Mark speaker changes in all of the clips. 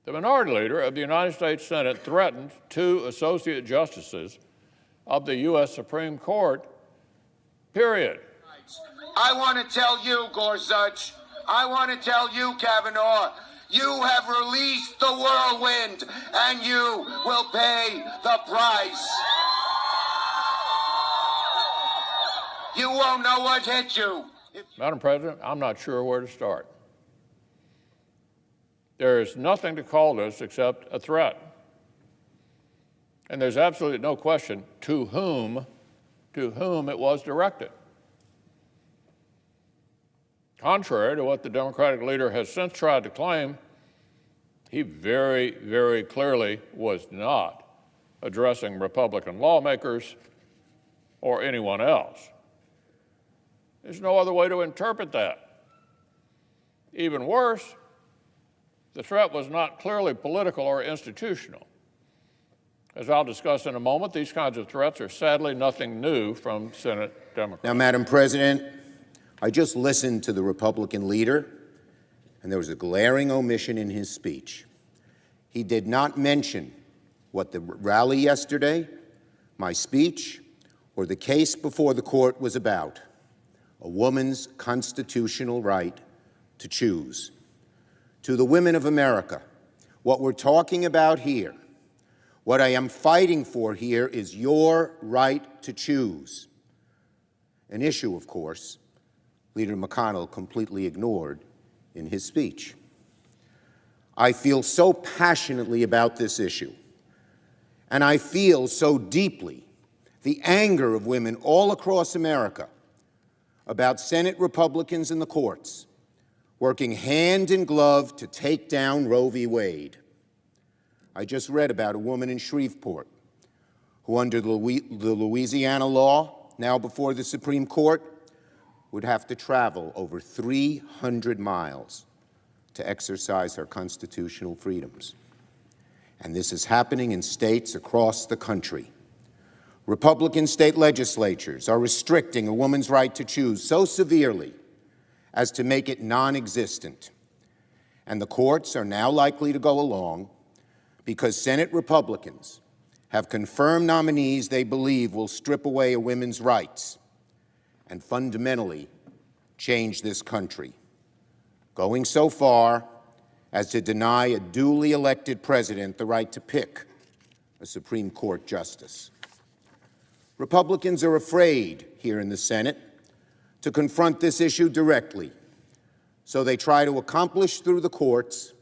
Speaker 1: The minority leader of the United States Senate threatened 2 associate justices of the U.S. Supreme Court, period.
Speaker 2: I want to tell you, Gorsuch, I want to tell you, Kavanaugh, you have released the whirlwind, and you will pay the price. You won't know what hit you.
Speaker 1: Madam President, I'm not sure where to start. There is nothing to call this except a threat. And there's absolutely no question to whom it was directed. Contrary to what the Democratic leader has since tried to claim, he very, very clearly was not addressing Republican lawmakers or anyone else. There's no other way to interpret that. Even worse, the threat was not clearly political or institutional. As I'll discuss in a moment, these kinds of threats are sadly nothing new from Senate Democrats.
Speaker 3: Now, Madam President, I just listened to the Republican leader, and there was a glaring omission in his speech. He did not mention what the rally yesterday, my speech, or the case before the court was about: a woman's constitutional right to choose. To the women of America, what we're talking about here, what I am fighting for here, is your right to choose. An issue, of course, Leader McConnell completely ignored in his speech. I feel so passionately about this issue, and I feel so deeply the anger of women all across America about Senate Republicans in the courts working hand in glove to take down Roe v. Wade. I just read about a woman in Shreveport who, under the Louisiana law, now before the Supreme Court, would have to travel over 300 miles to exercise her constitutional freedoms. And this is happening in states across the country. Republican state legislatures are restricting a woman's right to choose so severely as to make it non-existent. And the courts are now likely to go along because Senate Republicans have confirmed nominees they believe will strip away a woman's rights and fundamentally change this country, going so far as to deny a duly elected president the right to pick a Supreme Court justice. Republicans are afraid here in the Senate to confront this issue directly, so they try to accomplish through the courts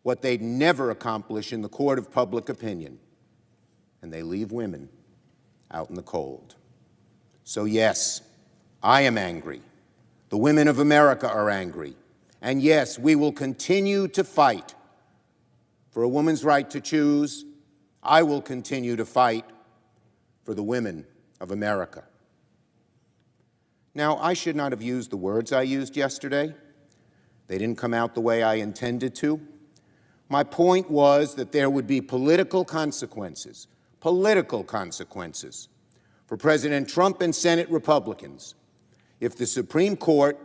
Speaker 3: what they'd never accomplish in the court of public opinion, and they leave women out in the cold. So yes, I am angry. The women of America are angry. And yes, we will continue to fight for a woman's right to choose. I will continue to fight for the women of America. Now, I should not have used the words I used yesterday. They didn't come out the way I intended to. My point was that there would be political consequences for President Trump and Senate Republicans if the Supreme Court,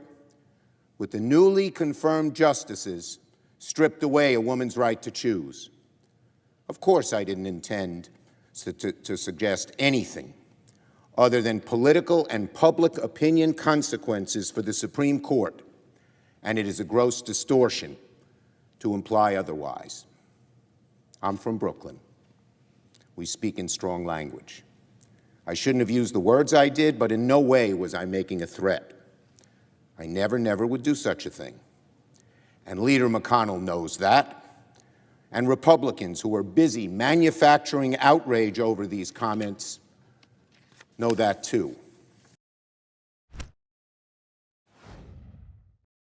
Speaker 3: with the newly confirmed justices, stripped away a woman's right to choose. Of course, I didn't intend to suggest anything other than political and public opinion consequences for the Supreme Court, and it is a gross distortion to imply otherwise. I'm from Brooklyn. We speak in strong language. I shouldn't have used the words I did, but in no way was I making a threat. I never would do such a thing. And Leader McConnell knows that. And Republicans who are busy manufacturing outrage over these comments know that too.